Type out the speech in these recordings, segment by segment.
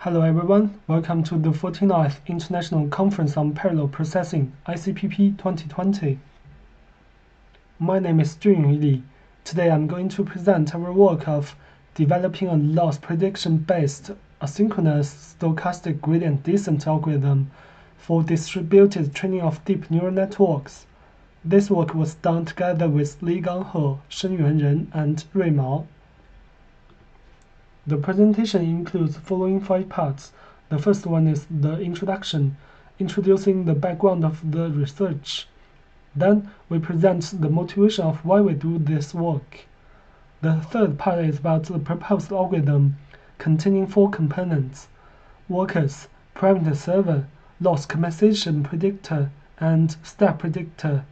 Hello everyone, welcome to the 49th International Conference on Parallel Processing, ICPP 2020. My name is Junyu Li. Today I'm going to present our work of developing a loss prediction-based asynchronous stochastic gradient descent algorithm for distributed training of deep neural networks. This work was done together with Ligang He, Shenyuan Ren, and Rui Mao. The presentation includes the following 5 parts. The first one is the introduction, introducing the background of the research. Then we present the motivation of why we do this work. The third part is about the proposed algorithm, containing 4 components: workers, parameter server, loss compensation predictor, and step predictor.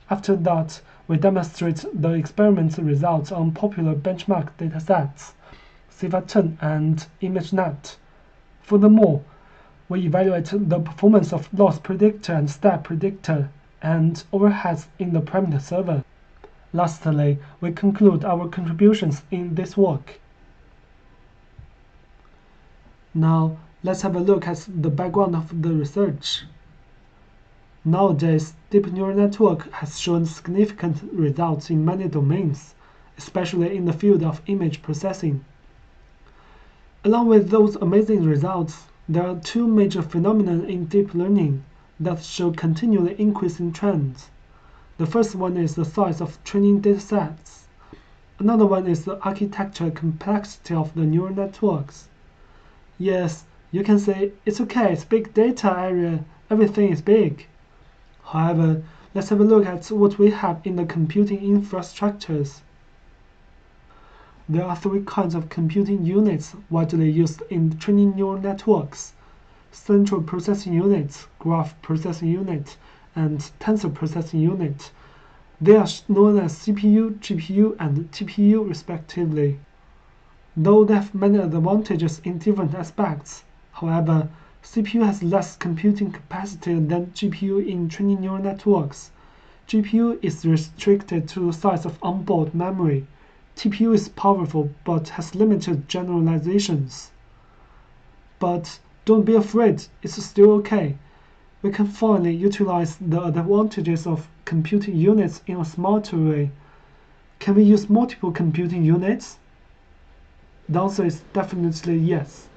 After that, we demonstrate the experiment's results on popular benchmark datasets, CIVA10 and ImageNet. Furthermore, we evaluate the performance of loss predictor and step predictor and overheads in the parameter server. Lastly, we conclude our contributions in this work. Now, let's have a look at the background of the research. Nowadays, deep neural network has shown significant results in many domains, especially in the field of image processing. Along with those amazing results, there are 2 major phenomena in deep learning that show continually increasing trends. The first one is the size of training datasets. Another one is the architecture complexity of the neural networks. Yes, you can say, it's okay, it's big data area, everything is big. However, let's have a look at what we have in the computing infrastructures. There are 3 kinds of computing units widely used in training neural networks: central processing unit, graph processing unit, and tensor processing unit. They are known as CPU, GPU, and TPU respectively. Though they have many advantages in different aspects, however, CPU has less computing capacity than GPU in training neural networks. GPU is restricted to the size of onboard memory. TPU is powerful but has limited generalizations. But don't be afraid, it's still okay. We can finally utilize the advantages of computing units in a smarter way. Can we use multiple computing units? The answer is definitely yes.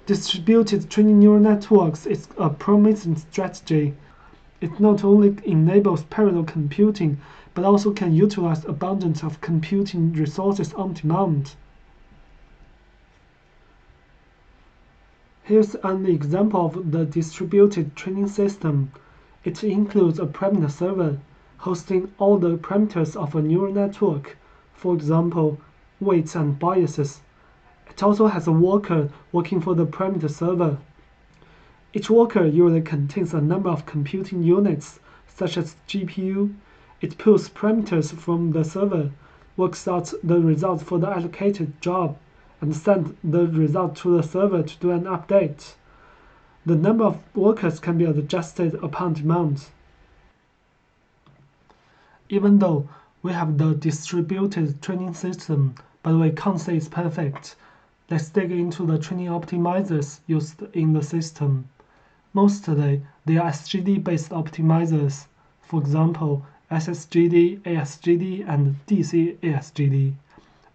Distributed training neural networks is a promising strategy. It not only enables parallel computing, but also can utilize abundance of computing resources on demand. Here's an example of the distributed training system. It includes a parameter server, hosting all the parameters of a neural network, for example, weights and biases. It also has a worker working for the parameter server. Each worker usually contains a number of computing units, such as GPU. It pulls parameters from the server, works out the result for the allocated job, and sends the result to the server to do an update. The number of workers can be adjusted upon demand. Even though we have the distributed training system, but we can't say it's perfect, let's dig into the training optimizers used in the system. Mostly, they are SGD-based optimizers. For example, SSGD, ASGD, and DCASGD.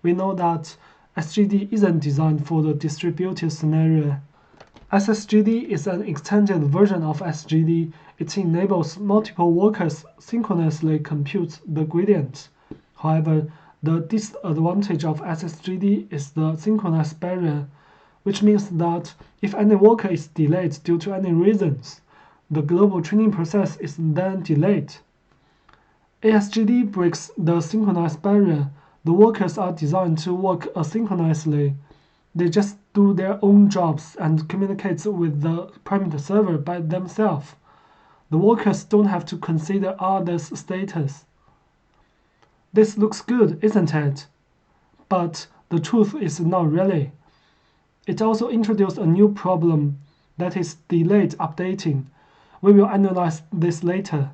We know that SGD isn't designed for the distributed scenario. SSGD is an extended version of SGD. It enables multiple workers synchronously compute the gradient. However, the disadvantage of SSGD is the synchronous barrier, which means that if any worker is delayed due to any reasons, the global training process is then delayed. ASGD breaks the synchronous barrier. The workers are designed to work asynchronously. They just do their own jobs and communicate with the parameter server by themselves. The workers don't have to consider others' status. This looks good, isn't it? But the truth is not really. It also introduced a new problem, that is delayed updating. We will analyze this later.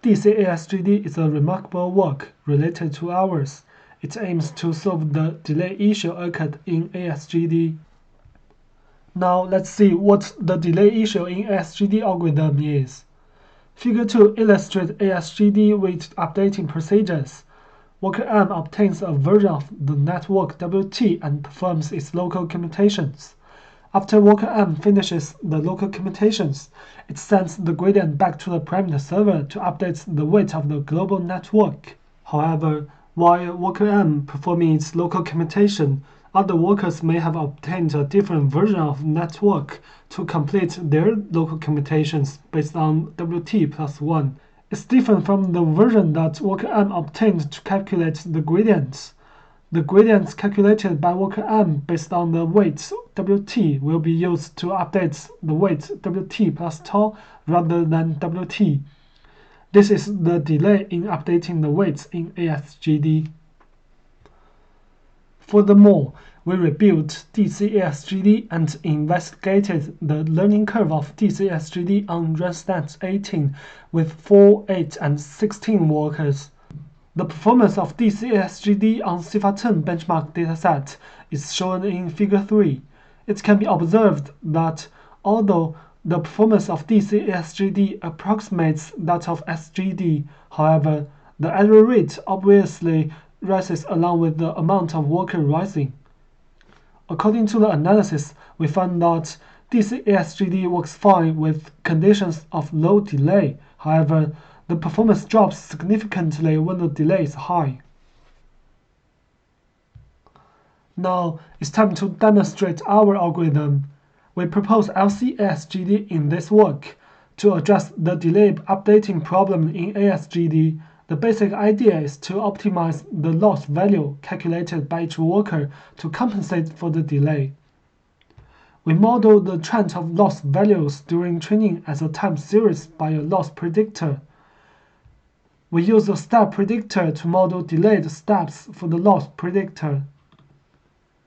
DCASGD is a remarkable work related to ours. It aims to solve the delay issue occurred in ASGD. Now let's see what the delay issue in ASGD algorithm is. Figure 2 illustrates ASGD weight updating procedures. Worker M obtains a version of the network WT and performs its local commutations. After worker M finishes the local commutations, it sends the gradient back to the parameter server to update the weight of the global network. However, while worker M performing its local commutation, other workers may have obtained a different version of network to complete their local commutations based on WT plus 1. It's different from the version that worker M obtained to calculate the gradients. The gradients calculated by worker M based on the weight WT will be used to update the weight WT plus tau rather than WT. This is the delay in updating the weights in ASGD. Furthermore, we rebuilt DCASGD and investigated the learning curve of DCASGD on RunStats 18 with 4, 8, and 16 workers. The performance of DCASGD on CIFAR10 benchmark dataset is shown in Figure 3. It can be observed that although the performance of DCASGD approximates that of SGD, however, the error rate obviously rises along with the amount of worker rising. According to the analysis, we found that DCASGD works fine with conditions of low delay. However, the performance drops significantly when the delay is high. Now, it's time to demonstrate our algorithm. We propose LCSGD in this work. To address the delay updating problem in ASGD, the basic idea is to optimize the loss value calculated by each worker to compensate for the delay. We model the trend of loss values during training as a time series by a loss predictor. We use a step predictor to model delayed steps for the loss predictor.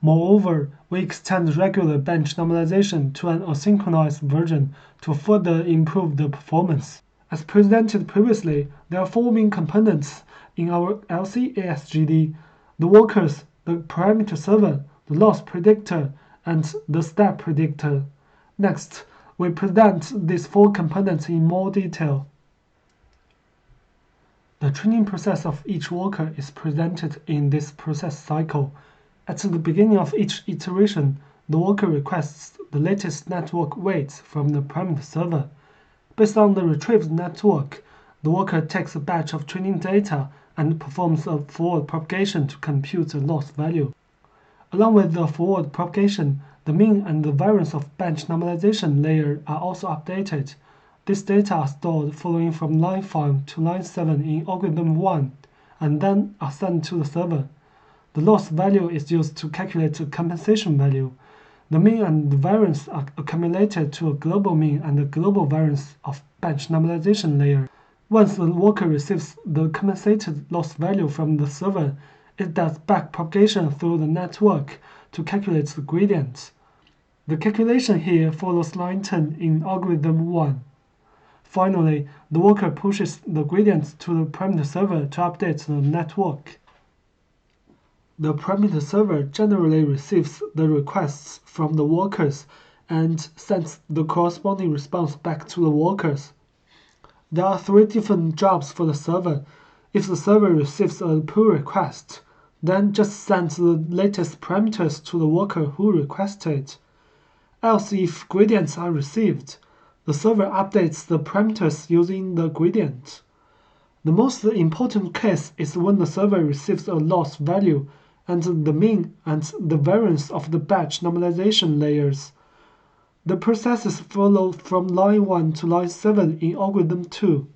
Moreover, we extend regular bench normalization to an asynchronous version to further improve the performance. As presented previously, there are 4 main components in our LCSGD: the workers, the parameter server, the loss predictor, and the step predictor. Next, we present these 4 components in more detail. The training process of each worker is presented in this process cycle. At the beginning of each iteration, the worker requests the latest network weights from the parameter server. Based on the retrieved network, the worker takes a batch of training data and performs a forward propagation to compute the loss value. Along with the forward propagation, the mean and the variance of bench normalization layer are also updated. These data are stored following from line 5 to line 7 in algorithm 1, and then are sent to the server. The loss value is used to calculate the compensation value. The mean and the variance are accumulated to a global mean and a global variance of bench normalization layer. Once the worker receives the compensated loss value from the server, it does backpropagation through the network to calculate the gradient. The calculation here follows line 10 in algorithm 1. Finally, the worker pushes the gradient to the parameter server to update the network. The parameter server generally receives the requests from the workers and sends the corresponding response back to the workers. There are 3 different jobs for the server. If the server receives a pull request, then just send the latest parameters to the worker who requested. Else, if gradients are received, the server updates the parameters using the gradient. The most important case is when the server receives a loss value and the mean and the variance of the batch normalization layers. The processes follow from line 1 to line 7 in algorithm 2.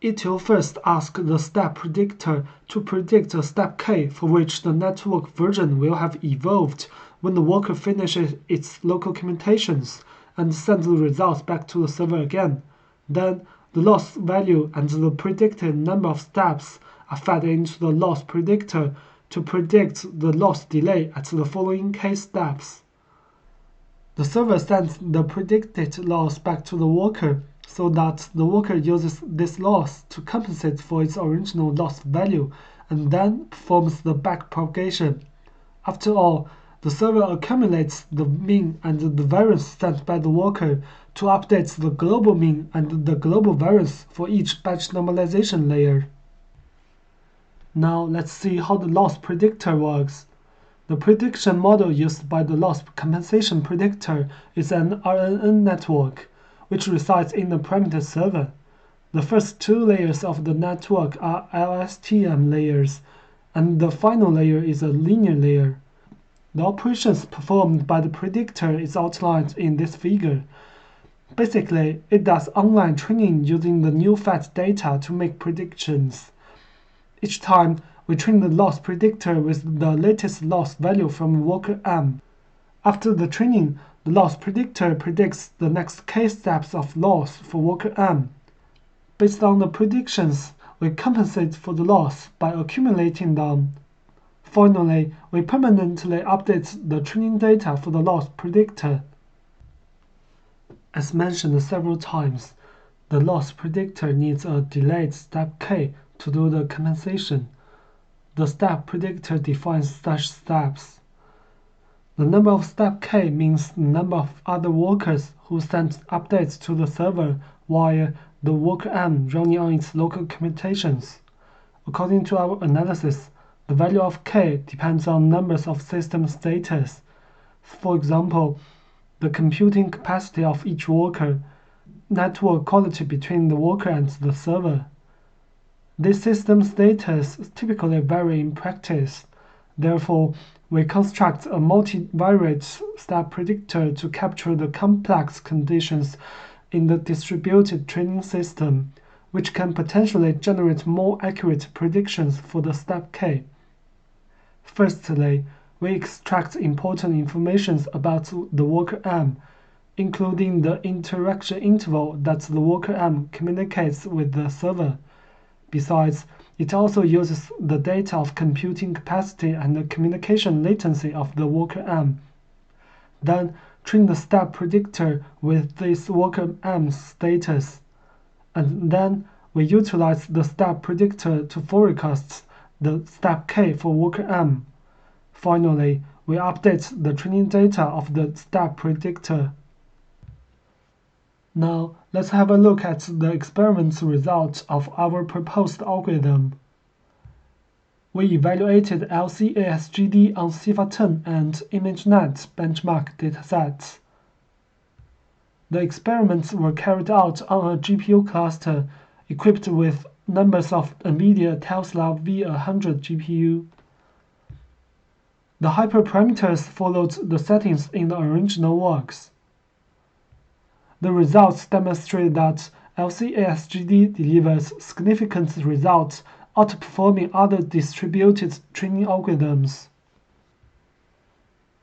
It will first ask the step predictor to predict a step k for which the network version will have evolved when the worker finishes its local commutations and sends the results back to the server again. Then, the loss value and the predicted number of steps are fed into the loss predictor to predict the loss delay at the following k steps. The server sends the predicted loss back to the worker so that the worker uses this loss to compensate for its original loss value and then performs the backpropagation. After all, the server accumulates the mean and the variance sent by the worker to update the global mean and the global variance for each batch normalization layer. Now let's see how the loss predictor works. The prediction model used by the loss compensation predictor is an RNN network, which resides in the parameter server. The first two layers of the network are LSTM layers, and the final layer is a linear layer. The operations performed by the predictor is outlined in this figure. Basically, it does online training using the new fat data to make predictions. Each time, we train the loss predictor with the latest loss value from worker M. After the training, the loss predictor predicts the next k steps of loss for worker M. Based on the predictions, we compensate for the loss by accumulating them. Finally, we permanently update the training data for the loss predictor. As mentioned several times, the loss predictor needs a delayed step k to do the compensation. The step predictor defines such steps. The number of step k means the number of other workers who send updates to the server via the worker M running on its local commutations. According to our analysis, the value of k depends on numbers of system status. For example, the computing capacity of each worker, network quality between the worker and the server. These system status typically vary in practice. Therefore, we construct a multivariate step predictor to capture the complex conditions in the distributed training system, which can potentially generate more accurate predictions for the step k. Firstly, we extract important information about the worker M, including the interaction interval that the worker M communicates with the server. Besides, it also uses the data of computing capacity and the communication latency of the worker M. Then, train the step predictor with this worker M status. And then, we utilize the step predictor to forecast the step k for worker M. Finally, we update the training data of the step predictor. Now, let's have a look at the experiment result of our proposed algorithm. We evaluated LCSGD on CIFAR10 and ImageNet benchmark datasets. The experiments were carried out on a GPU cluster equipped with numbers of NVIDIA Tesla V100 GPU. The hyperparameters followed the settings in the original works. The results demonstrate that LCSGD delivers significant results, outperforming other distributed training algorithms.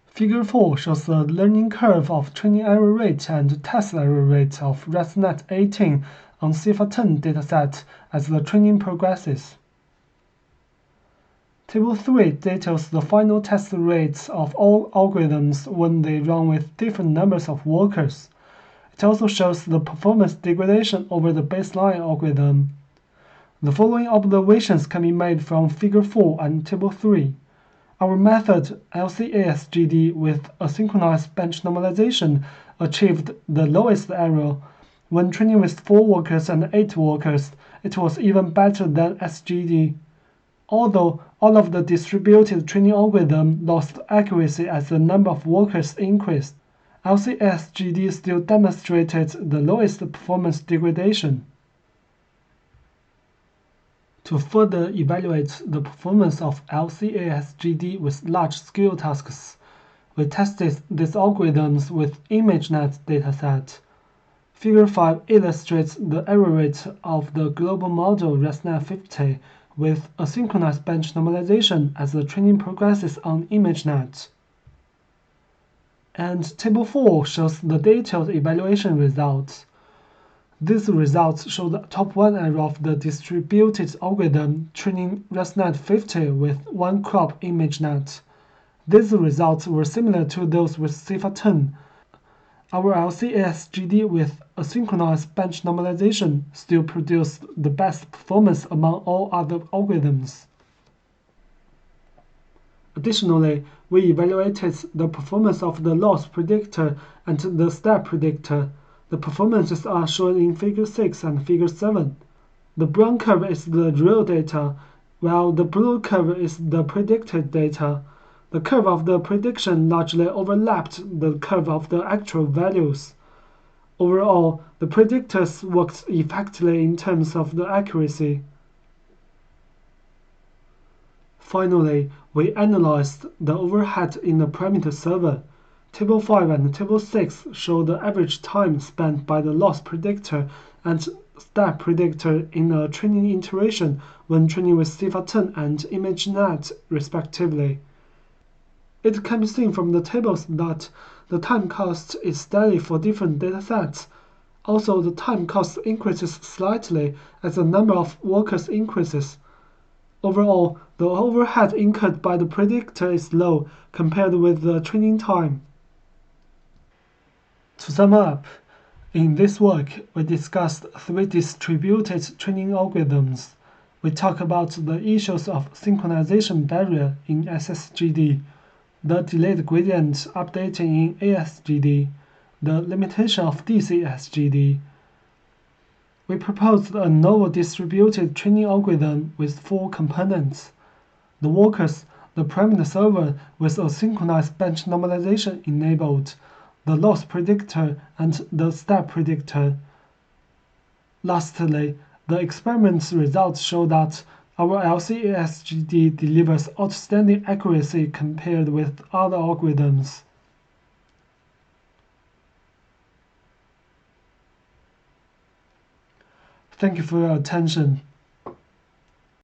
Figure 4 shows the learning curve of training error rate and test error rate of ResNet 18 on CIFAR10 dataset as the training progresses. Table 3 details the final test rates of all algorithms when they run with different numbers of workers. It also shows the performance degradation over the baseline algorithm. The following observations can be made from Figure 4 and Table 3. Our method, LCSGD with asynchronous bench normalization, achieved the lowest error. When training with 4 workers and 8 workers, it was even better than SGD. Although all of the distributed training algorithm lost accuracy as the number of workers increased, LCSGD still demonstrated the lowest performance degradation. To further evaluate the performance of LCSGD with large-scale tasks, we tested these algorithms with ImageNet dataset. Figure 5 illustrates the error rate of the global model ResNet 50 with asynchronous bench normalization as the training progresses on ImageNet. And Table 4 shows the detailed evaluation results. These results show the top 1 error of the distributed algorithm training ResNet 50 with one crop ImageNet. These results were similar to those with CIFAR10. Our LCSGD with asynchronous bench normalization still produced the best performance among all other algorithms. Additionally, we evaluated the performance of the loss predictor and the step predictor. The performances are shown in Figure 6 and Figure 7. The brown curve is the real data, while the blue curve is the predicted data. The curve of the prediction largely overlapped the curve of the actual values. Overall, the predictors worked effectively in terms of the accuracy. Finally, we analyzed the overhead in the parameter server. Table 5 and Table 6 show the average time spent by the loss predictor and step predictor in a training iteration when training with CIFAR10 and ImageNet, respectively. It can be seen from the tables that the time cost is steady for different datasets. Also, the time cost increases slightly as the number of workers increases. Overall, the overhead incurred by the predictor is low compared with the training time. To sum up, in this work, we discussed 3 distributed training algorithms. We talk about the issues of synchronization barrier in SSGD, the delayed gradient updating in ASGD, the limitation of DCSGD. We proposed a novel distributed training algorithm with 4 components: the workers, the parameter server with a synchronized bench normalization enabled, the loss predictor, and the step predictor. Lastly, the experiment's results show that our LCSGD delivers outstanding accuracy compared with other algorithms. Thank you for your attention.